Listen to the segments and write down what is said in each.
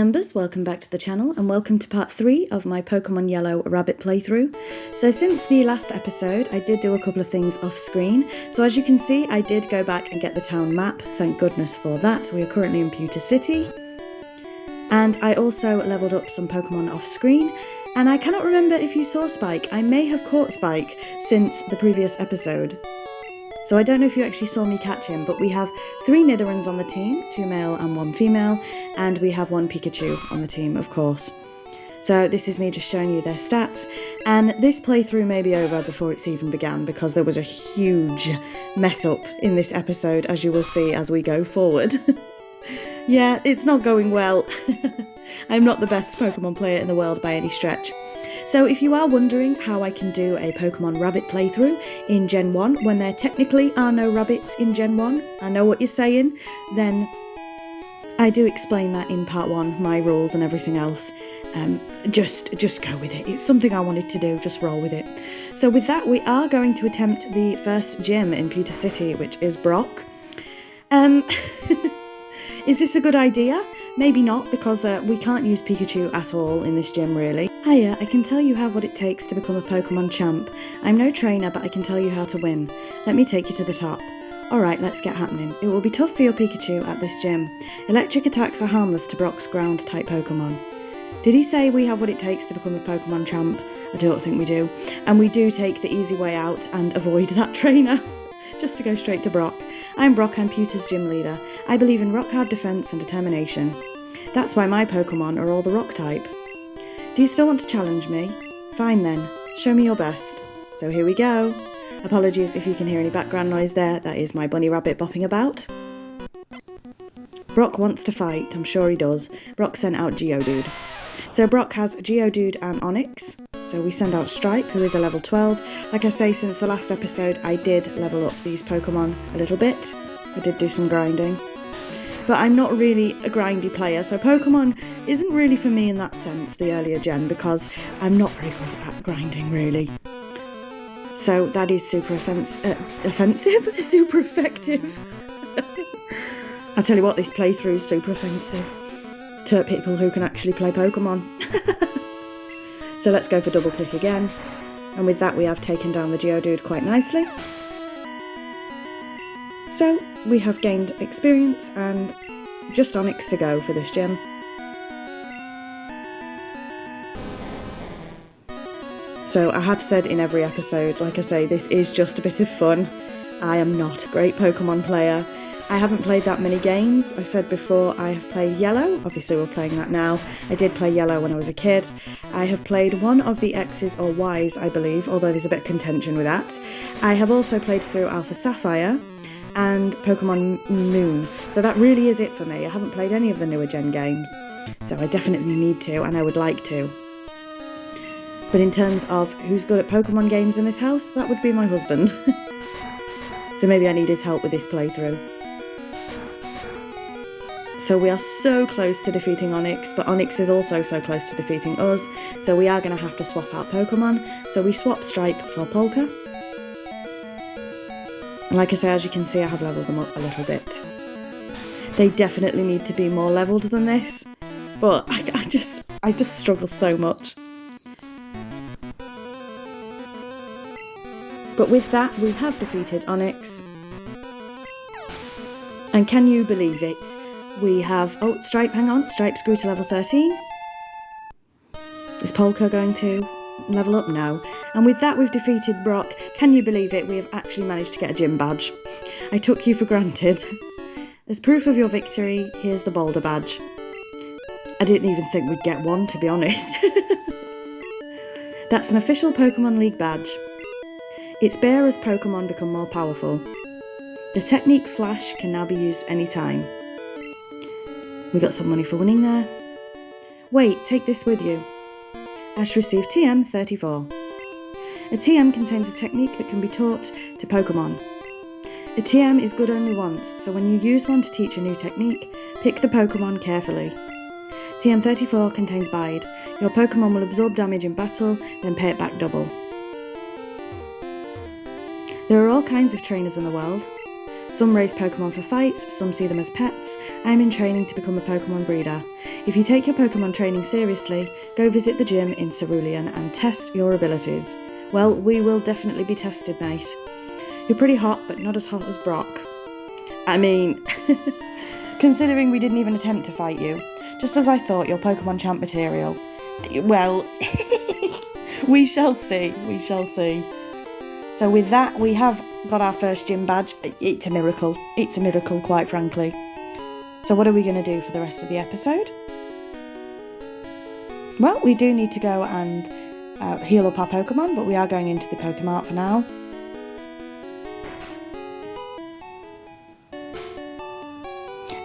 EMbers, welcome back to the channel and welcome to part 3 of my Pokemon Yellow Rabbit playthrough. So since the last episode I did do a couple of things off screen, so as you can see I did go back and get the town map, thank goodness for that. So we are currently in Pewter City, and I also leveled up some Pokemon off screen, and I cannot remember if you saw Spike. I may have caught Spike since the previous episode. So I don't know if you actually saw me catch him, but we have 3 Nidorans on the team, 2 male and 1 female, and we have 1 Pikachu on the team, of course. So this is me just showing you their stats, and this playthrough may be over before it's even began because there was a huge mess up in this episode, as you will see as we go forward. Yeah, it's not going well. I'm not the best Pokemon player in the world by any stretch. So if you are wondering how I can do a Pokemon Rabbit playthrough in Gen 1 when there technically are no rabbits in Gen 1, I know what you're saying, then I do explain that in part 1, my rules and everything else. Just go with it. It's something I wanted to do, just roll with it. So with that, we are going to attempt the first gym in Pewter City, which is Brock. Is this a good idea? Maybe not, because we can't use Pikachu at all in this gym, really. Hiya, I can tell you what it takes to become a Pokemon champ. I'm no trainer, but I can tell you how to win. Let me take you to the top. Alright, let's get happening. It will be tough for your Pikachu at this gym. Electric attacks are harmless to Brock's ground-type Pokemon. Did he say we have what it takes to become a Pokemon champ? I don't think we do. And we do take the easy way out and avoid that trainer. Just to go straight to Brock. I'm Brock, I'm Pewter's gym leader. I believe in rock-hard defense and determination. That's why my Pokemon are all the rock type. Do you still want to challenge me? Fine then, show me your best. So here we go. Apologies if you can hear any background noise there, that is my bunny rabbit bopping about. Brock wants to fight, I'm sure he does. Brock sent out Geodude. So Brock has Geodude and Onix. So we send out Stripe, who is a level 12. Like I say, since the last episode I did level up these Pokemon a little bit. I did do some grinding. But I'm not really a grindy player, so Pokemon isn't really for me in that sense, the earlier gen, because I'm not very good at grinding, really. So that is super offensive? Super effective. I tell you what, this playthrough is super offensive to people who can actually play Pokemon. So let's go for double click again, and with that we have taken down the Geodude quite nicely. So we have gained experience and just Onix to go for this gym. So I have said in every episode, like I say, this is just a bit of fun. I am not a great Pokemon player. I haven't played that many games. I said before I have played Yellow, obviously we're playing that now. I did play Yellow when I was a kid. I have played one of the X's or Y's, I believe, although there's a bit of contention with that. I have also played through Alpha Sapphire and Pokemon Moon. So that really is it for me. I haven't played any of the newer gen games. So I definitely need to, and I would like to. But in terms of who's good at Pokemon games in this house, that would be my husband. So maybe I need his help with this playthrough. So we are so close to defeating Onix, but Onix is also so close to defeating us, so we are going to have to swap out Pokemon. So we swap Stripe for Polka. And like I say, as you can see, I have levelled them up a little bit. They definitely need to be more levelled than this, but I just struggle so much. But with that, we have defeated Onix. And can you believe it? We have... Oh, Stripe, hang on. Stripe's grew to level 13. Is Polka going to level up? No. And with that, we've defeated Brock. Can you believe it? We have actually managed to get a gym badge. I took you for granted. As proof of your victory, here's the boulder badge. I didn't even think we'd get one, to be honest. That's an official Pokemon League badge. Its bearer's Pokemon become more powerful. The technique Flash can now be used anytime. We got some money for winning there. Wait, take this with you. Ash received TM 34. A TM contains a technique that can be taught to Pokemon. A TM is good only once, so when you use one to teach a new technique, pick the Pokemon carefully. TM 34 contains Bide. Your Pokemon will absorb damage in battle, then pay it back double. There are all kinds of trainers in the world. Some raise Pokemon for fights, some see them as pets. I'm in training to become a Pokemon breeder. If you take your Pokemon training seriously, go visit the gym in Cerulean and test your abilities. Well, we will definitely be tested, mate. You're pretty hot, but not as hot as Brock. I mean, considering we didn't even attempt to fight you. Just as I thought, you're Pokemon champ material. Well, we shall see, we shall see. So with that, we have got our first gym badge. It's a miracle. It's a miracle, quite frankly. So what are we going to do for the rest of the episode? Well, we do need to go and heal up our Pokemon, but we are going into the Pokemart for now.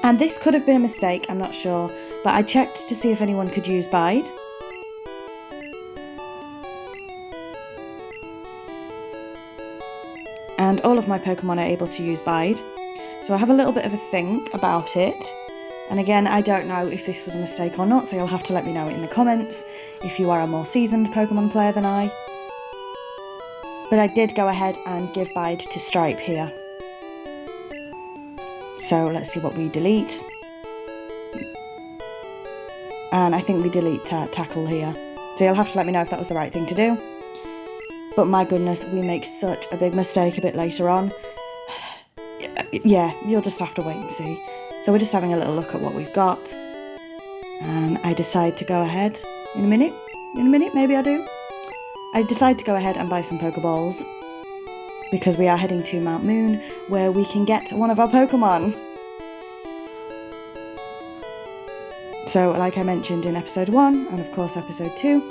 And this could have been a mistake, I'm not sure, but I checked to see if anyone could use Bide. And all of my Pokemon are able to use Bide. So I have a little bit of a think about it. And again, I don't know if this was a mistake or not, so you'll have to let me know in the comments if you are a more seasoned Pokemon player than I. But I did go ahead and give Bide to Stripe here. So let's see what we delete. And I think we delete Tackle here. So you'll have to let me know if that was the right thing to do. But my goodness, we make such a big mistake a bit later on. Yeah, you'll just have to wait and see. So we're just having a little look at what we've got. And I decide to go ahead in a minute, maybe I do. I decide to go ahead and buy some Pokeballs. Because we are heading to Mount Moon, where we can get one of our Pokemon. So, like I mentioned in episode 1, and of course episode 2,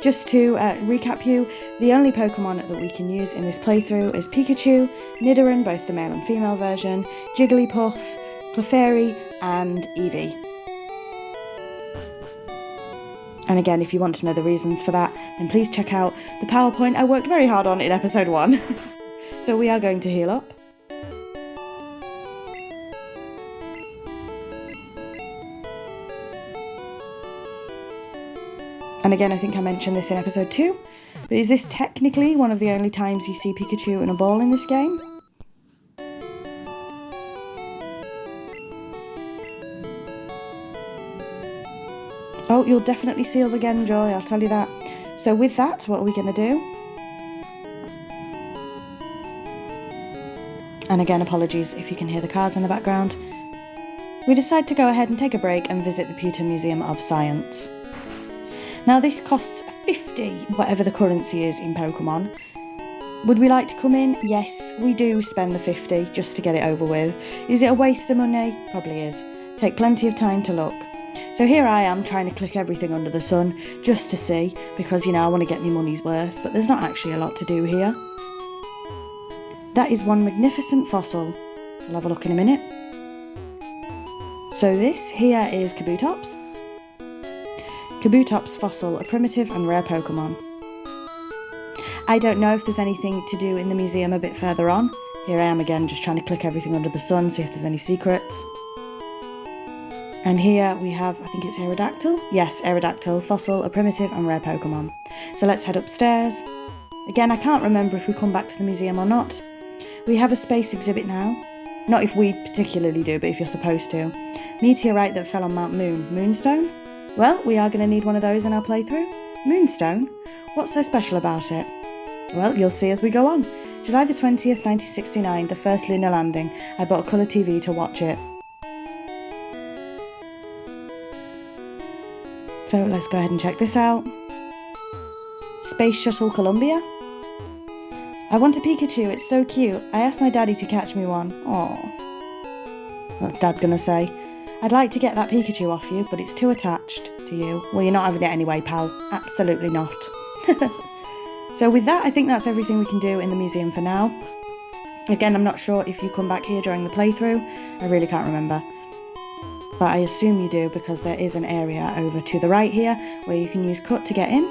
just to recap you, the only Pokemon that we can use in this playthrough is Pikachu, Nidoran, both the male and female version, Jigglypuff, Clefairy, and Eevee. And again, if you want to know the reasons for that, then please check out the PowerPoint I worked very hard on in episode 1. So we are going to heal up. And again, I think I mentioned this in episode 2, but is this technically one of the only times you see Pikachu in a ball in this game? Oh, you'll definitely see us again, Joy, I'll tell you that. So with that, what are we going to do? And again, apologies if you can hear the cars in the background. We decide to go ahead and take a break and visit the Pewter Museum of Science. Now this costs 50, whatever the currency is in Pokemon. Would we like to come in? Yes, we do spend the 50 just to get it over with. Is it a waste of money? Probably is. Take plenty of time to look. So here I am trying to click everything under the sun just to see, because you know I want to get my money's worth, but there's not actually a lot to do here. That is one magnificent fossil. We'll have a look in a minute. So this here is Kabutops. Kabutops fossil, a primitive and rare Pokemon. I don't know if there's anything to do in the museum a bit further on. Here I am again just trying to click everything under the sun, see if there's any secrets. And here we have, I think it's Aerodactyl? Yes, Aerodactyl, fossil, a primitive and rare Pokemon. So let's head upstairs. Again, I can't remember if we come back to the museum or not. We have a space exhibit now. Not if we particularly do, but if you're supposed to. Meteorite that fell on Mount Moon. Moonstone? Well, we are going to need one of those in our playthrough. Moonstone? What's so special about it? Well, you'll see as we go on. July the 20th, 1969, the first lunar landing. I bought a colour TV to watch it. So let's go ahead and check this out. Space Shuttle Columbia. I want a Pikachu, it's so cute. I asked my daddy to catch me one. Aww. What's Dad gonna say? I'd like to get that Pikachu off you, but it's too attached to you. Well, you're not having it anyway, pal. Absolutely not. So with that, I think that's everything we can do in the museum for now. Again, I'm not sure if you come back here during the playthrough. I really can't remember. But I assume you do, because there is an area over to the right here where you can use cut to get in.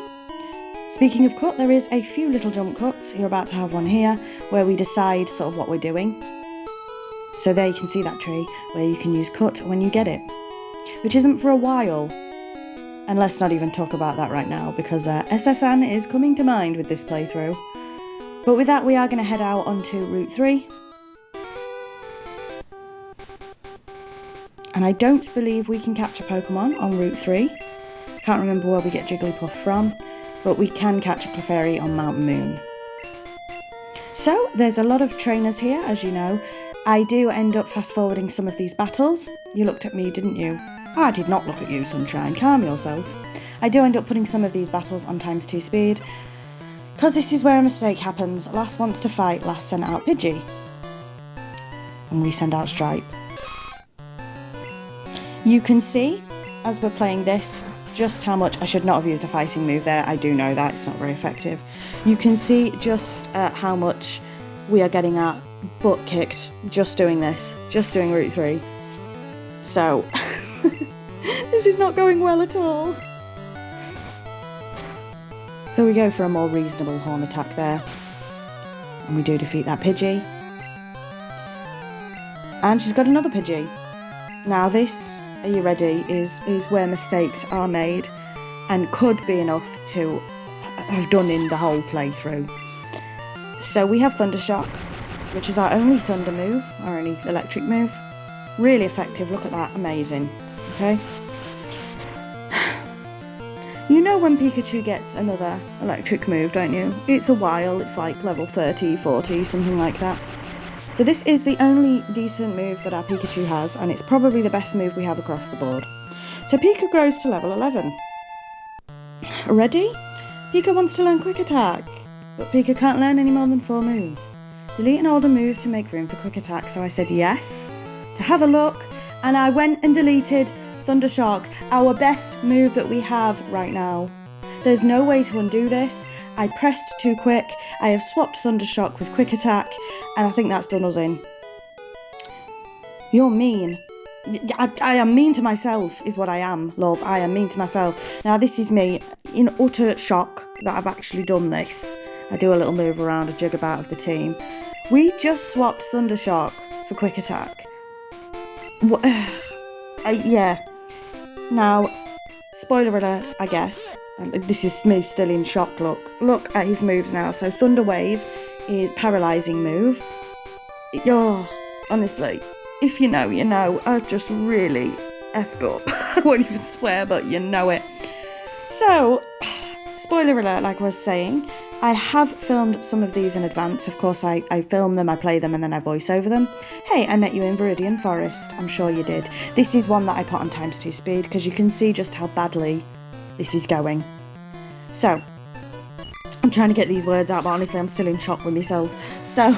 Speaking of cut, there is a few little jump cuts. You're about to have one here where we decide sort of what we're doing. So there you can see that tree where you can use cut when you get it, which isn't for a while. And let's not even talk about that right now, because SSN is coming to mind with this playthrough. But with that, we are going to head out onto Route 3. And I don't believe we can catch a Pokemon on Route 3. Can't remember where we get Jigglypuff from, but we can catch a Clefairy on Mount Moon. So there's a lot of trainers here, as you know. I do end up fast forwarding some of these battles. You looked at me, didn't you? I did not look at you, Sunshine. Calm yourself. I do end up putting some of these battles on ×2 speed, because this is where a mistake happens. Last wants to fight, last sent out Pidgey. And we send out Stripe. You can see, as we're playing this, just how much I should not have used a fighting move there. I do know that, it's not very effective. You can see just how much we are getting our butt kicked just doing this, just doing Route 3. So, this is not going well at all. So we go for a more reasonable horn attack there. And we do defeat that Pidgey. And she's got another Pidgey. Now this, are you ready, is where mistakes are made and could be enough to have done in the whole playthrough. So we have Thundershock, which is our only thunder move, our only electric move. Really effective, look at that, amazing. Okay. You know when Pikachu gets another electric move, don't you? It's a while, it's like level 30, 40, something like that. So this is the only decent move that our Pikachu has, and it's probably the best move we have across the board. So Pika grows to level 11. Ready? Pika wants to learn Quick Attack, but Pika can't learn any more than 4 moves. Delete an older move to make room for Quick Attack, so I said yes, to have a look, and I went and deleted Thundershock, our best move that we have right now. There's no way to undo this. I pressed too quick, I have swapped Thundershock with Quick Attack, and I think that's done us in. You're mean. I am mean to myself, is what I am, love. I am mean to myself. Now this is me in utter shock that I've actually done this. I do a little move around, a jig about of the team. We just swapped Thundershock for Quick Attack. Yeah. Now, spoiler alert, I guess. This is me still in shock, look. Look at his moves now. So Thunder Wave is paralysing move. Oh, honestly, if you know, you know. I've just really effed up. I won't even swear, but you know it. So, spoiler alert, like I was saying, I have filmed some of these in advance. Of course, I film them, I play them, and then I voice over them. Hey, I met you in Viridian Forest. I'm sure you did. This is one that I put on ×2 speed, because you can see just how badly this is going. So, I'm trying to get these words out, but honestly, I'm still in shock with myself. So,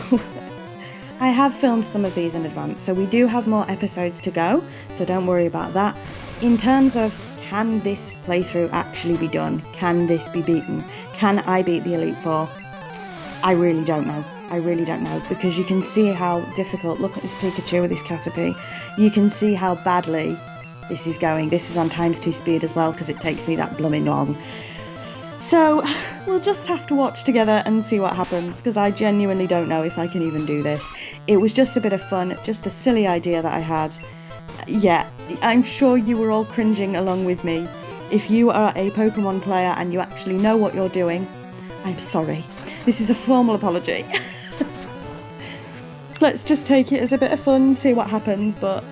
I have filmed some of these in advance, so we do have more episodes to go, so don't worry about that. In terms of, can this playthrough actually be done? Can this be beaten? Can I beat the Elite Four? I really don't know. I really don't know, because you can see how difficult, look at this Pikachu with this Caterpie, you can see how badly this is going. This is on ×2 speed as well, because it takes me that blooming long. So, we'll just have to watch together and see what happens, because I genuinely don't know if I can even do this. It was just a bit of fun, just a silly idea that I had. Yeah, I'm sure you were all cringing along with me. If you are a Pokemon player and you actually know what you're doing, I'm sorry. This is a formal apology. Let's just take it as a bit of fun, see what happens, but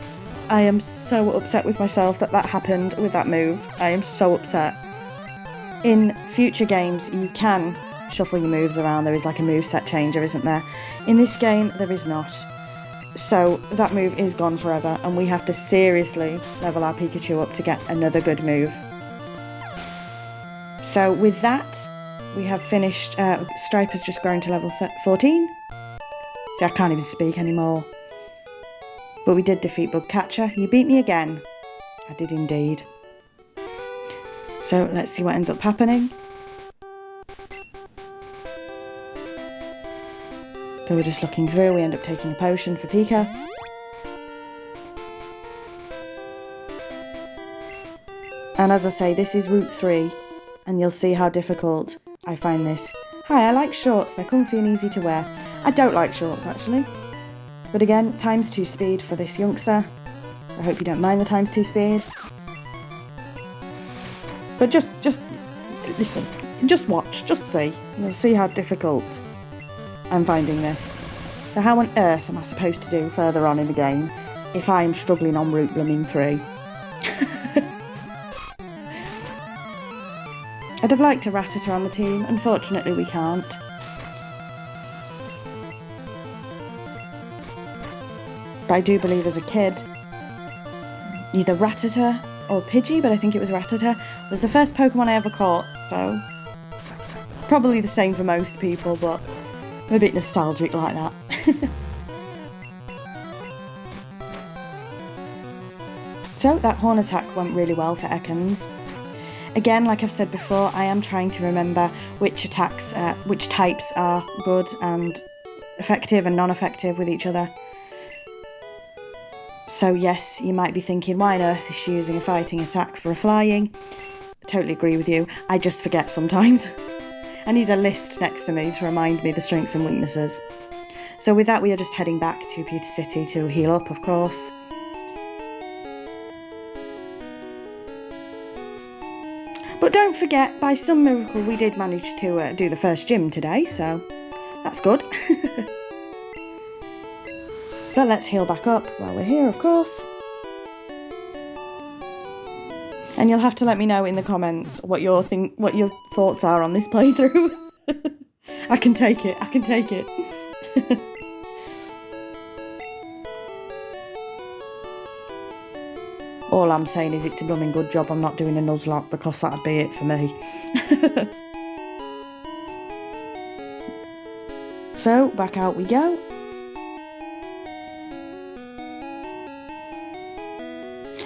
I am so upset with myself that happened with that move. I am so upset. In future games, you can shuffle your moves around. There is like a moveset changer, isn't there? In this game, there is not. So that move is gone forever, and we have to seriously level our Pikachu up to get another good move. So with that, we have finished. Stripe has just grown to level 14. See, I can't even speak anymore. But we did defeat Bugcatcher. You beat me again. I did indeed. So let's see what ends up happening. So we're just looking through, we end up taking a potion for Pika. And as I say, this is Route 3, and you'll see how difficult I find this. Hi, I like shorts, they're comfy and easy to wear. I don't like shorts, actually. But again, ×2 speed for this youngster. I hope you don't mind the ×2 speed. But just listen, just watch, just see. You'll see how difficult I'm finding this. So how on earth am I supposed to do further on in the game if I am struggling on Route blooming 3. I'd have liked a Rattata on the team, unfortunately we can't. But I do believe as a kid, either Rattata or Pidgey, but I think it was Rattata, was the first Pokemon I ever caught, so probably the same for most people, but I'm a bit nostalgic like that. So that horn attack went really well for Ekans. Again, like I've said before, I am trying to remember which attacks, which types are good and effective and non-effective with each other. So yes, you might be thinking, why on earth is she using a fighting attack for a flying? I totally agree with you. I just forget sometimes. I need a list next to me to remind me the strengths and weaknesses. So with that, we are just heading back to Pewter City to heal up, of course. But don't forget, by some miracle, we did manage to do the first gym today, so that's good. But let's heal back up while we're here, of course. And you'll have to let me know in the comments what your thoughts are on this playthrough. I can take it. All I'm saying is it's a blooming good job I'm not doing a Nuzlocke, because that'd be it for me. So, back out we go.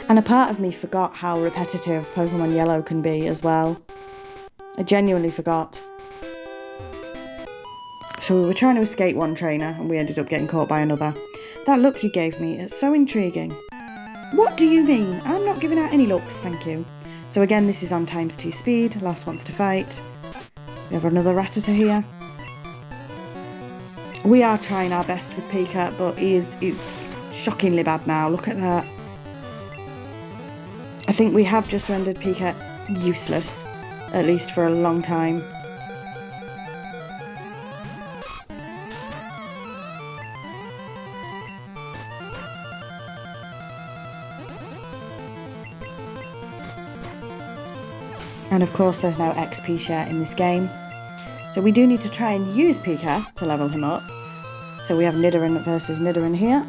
And a part of me forgot how repetitive Pokemon Yellow can be as well. I genuinely forgot. So we were trying to escape one trainer and we ended up getting caught by another. That look you gave me is so intriguing. What do you mean? I'm not giving out any looks, thank you. So again, this is on ×2 speed. Last wants to fight. We have another Rattata here. We are trying our best with Pika, but he is shockingly bad now. Look at that. I think we have just rendered Pika useless, at least for a long time. And of course there's no XP share in this game. So we do need to try and use Pika to level him up. So we have Nidoran versus Nidoran here.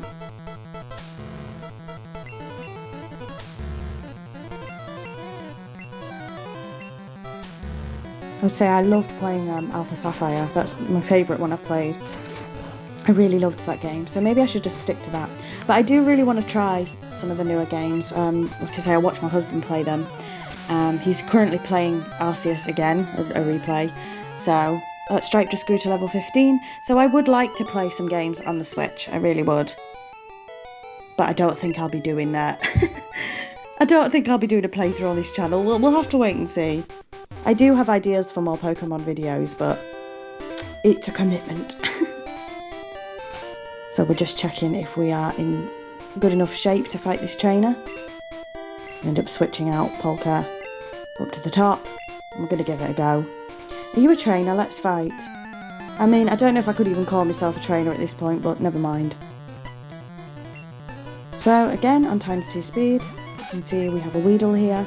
I would say I loved playing Alpha Sapphire. That's my favourite one I've played. I really loved that game, so maybe I should just stick to that. But I do really want to try some of the newer games. Like I say, I watch my husband play them. He's currently playing Arceus again, a replay. So Stripe just grew to level 15, so I would like to play some games on the Switch. I really would. But I don't think I'll be doing that. I don't think I'll be doing a playthrough on this channel. We'll have to wait and see. I do have ideas for more Pokemon videos, but it's a commitment. So we're just checking if we are in good enough shape to fight this trainer. We end up switching out Polka up to the top. I'm going to give it a go. Are you a trainer? Let's fight. I mean, I don't know if I could even call myself a trainer at this point, but never mind. So again, on ×2 speed, you can see we have a Weedle here.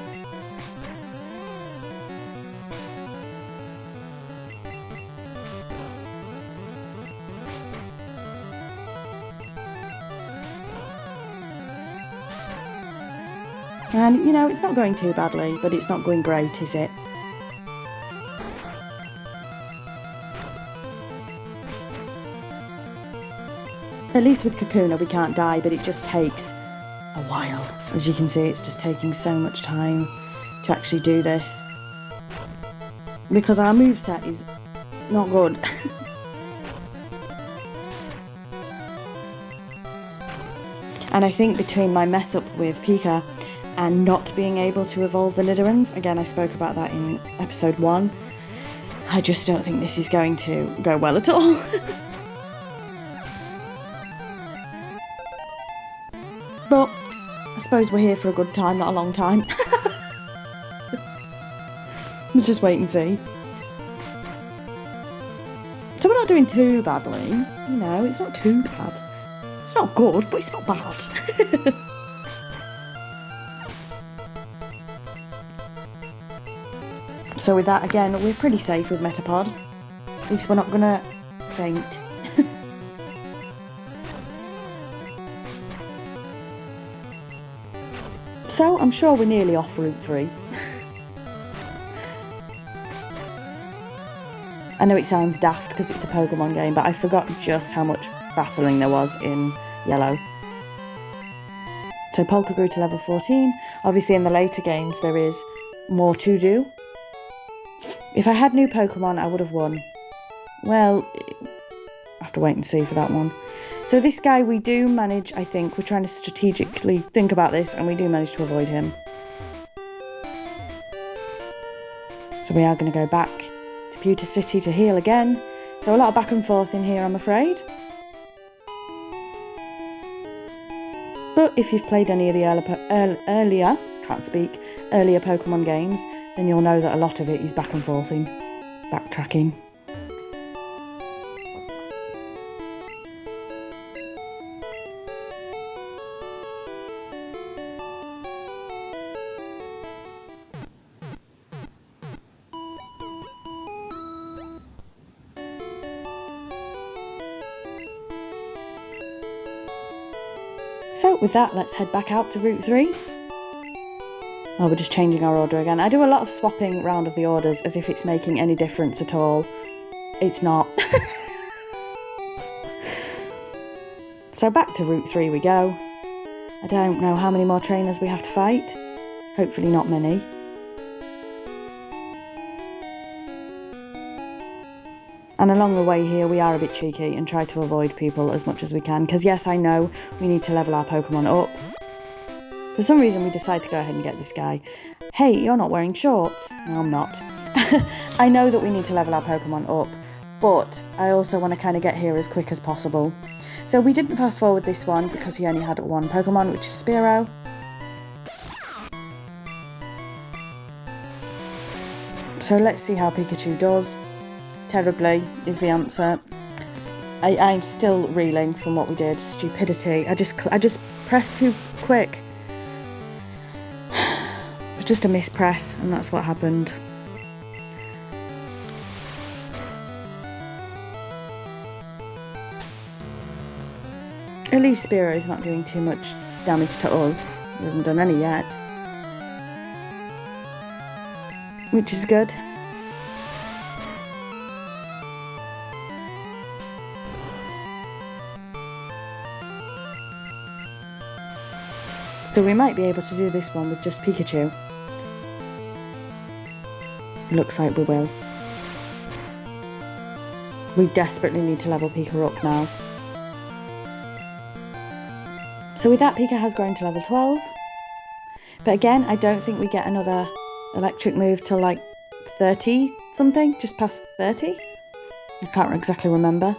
And, you know, it's not going too badly, but it's not going great, is it? At least with Kakuna we can't die, but it just takes a while. As you can see, it's just taking so much time to actually do this. Because our moveset is not good. And I think between my mess up with Pika and not being able to evolve the Nidorans, again I spoke about that in episode 1, I just don't think this is going to go well at all. But I suppose we're here for a good time, not a long time. Let's just wait and see. So we're not doing too badly, you know, it's not too bad. It's not good, but it's not bad. So with that, again, we're pretty safe with Metapod. At least we're not gonna faint. So I'm sure we're nearly off Route 3. I know it sounds daft because it's a Pokemon game, but I forgot just how much battling there was in Yellow. So Polka grew to level 14. Obviously in the later games there is more to do. If I had new Pokemon I would have won. Well, I have to wait and see for that one. So this guy we do manage, I think, we're trying to strategically think about this and we do manage to avoid him. So we are going to go back to Pewter City to heal again. So a lot of back and forth in here, I'm afraid. But if you've played any of the earlier Pokemon games, then you'll know that a lot of it is back and forthing, backtracking. So with that, let's head back out to Route 3. Oh, we're just changing our order again. I do a lot of swapping round of the orders as if it's making any difference at all. It's not. So back to Route 3 we go. I don't know how many more trainers we have to fight. Hopefully not many. And along the way here we are a bit cheeky and try to avoid people as much as we can. Because yes, I know we need to level our Pokemon up. For some reason we decide to go ahead and get this guy. Hey, you're not wearing shorts. No, I'm not. I know that we need to level our Pokemon up, but I also want to kind of get here as quick as possible. So we didn't fast forward this one because he only had one Pokemon, which is Spearow. So let's see how Pikachu does. Terribly is the answer. I'm still reeling from what we did. Stupidity. I just pressed too quick. It was just a mispress and that's what happened. At least Spearow's not doing too much damage to us. He hasn't done any yet. Which is good. So we might be able to do this one with just Pikachu. Looks like we will. We desperately need to level Pika up now. So with that, Pika has grown to level 12. But again, I don't think we get another electric move till like 30 something, just past 30. I can't exactly remember.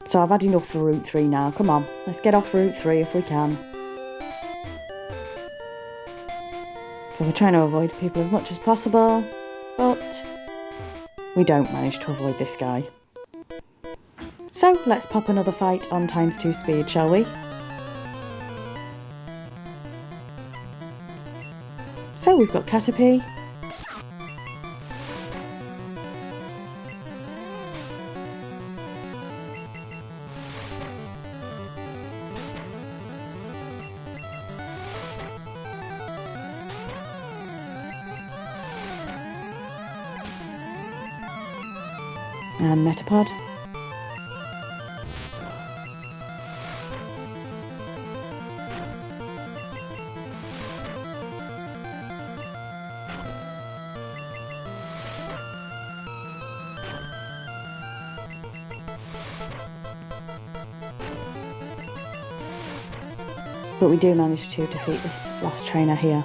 So I've had enough for Route 3 now. Come on, let's get off Route 3 if we can. So we're trying to avoid people as much as possible, but we don't manage to avoid this guy. So let's pop another fight on ×2 speed, shall we? So we've got Caterpie. And Metapod. But we do manage to defeat this last trainer here.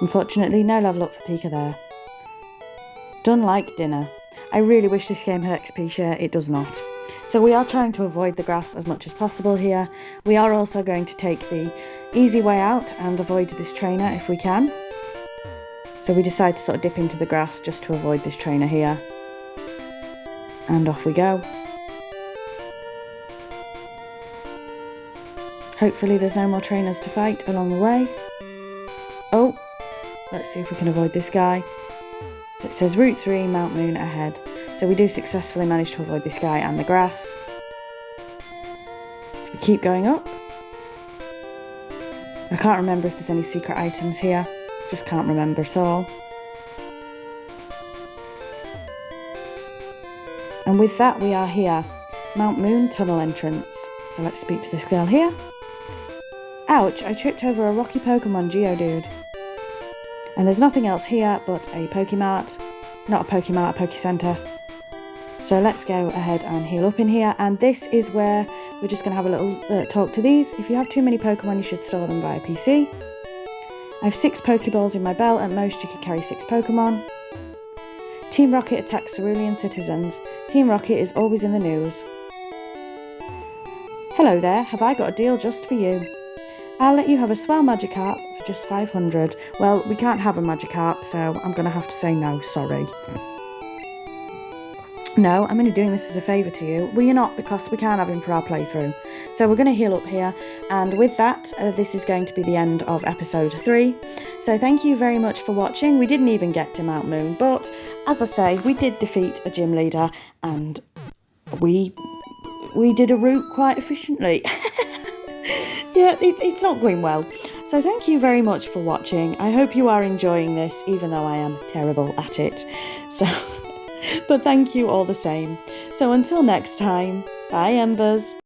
Unfortunately, no level up for Pika there. Done like dinner. I really wish this game had XP share, it does not. So we are trying to avoid the grass as much as possible here. We are also going to take the easy way out and avoid this trainer if we can. So we decide to sort of dip into the grass just to avoid this trainer here. And off we go. Hopefully there's no more trainers to fight along the way. Oh, let's see if we can avoid this guy. So it says Route 3, Mount Moon ahead. So we do successfully manage to avoid this guy and the grass. So we keep going up. I can't remember if there's any secret items here. Just can't remember at all. And with that we are here. Mount Moon tunnel entrance. So let's speak to this girl here. Ouch, I tripped over a rocky Pokemon Geodude. And there's nothing else here but a Pokemart. Not a Pokemart, a Pokecentre. So let's go ahead and heal up in here. And this is where we're just going to have a little talk to these. If you have too many Pokemon, you should store them via PC. I have 6 Pokeballs in my belt. At most, you can carry 6 Pokemon. Team Rocket attacks cerulean citizens. Team Rocket is always in the news. Hello there, have I got a deal just for you? I'll let you have a swell Magikarp for just 500. Well, we can't have a Magikarp, so I'm going to have to say no, sorry. No, I'm only doing this as a favour to you. Well, you're not, because we can't have him for our playthrough. So we're going to heal up here, and with that, this is going to be the end of episode 3. So thank you very much for watching. We didn't even get to Mount Moon, but as I say, we did defeat a gym leader, and we did a route quite efficiently. Yeah, it's not going well. So thank you very much for watching. I hope you are enjoying this, even though I am terrible at it. So, but thank you all the same. So until next time, bye EMbers.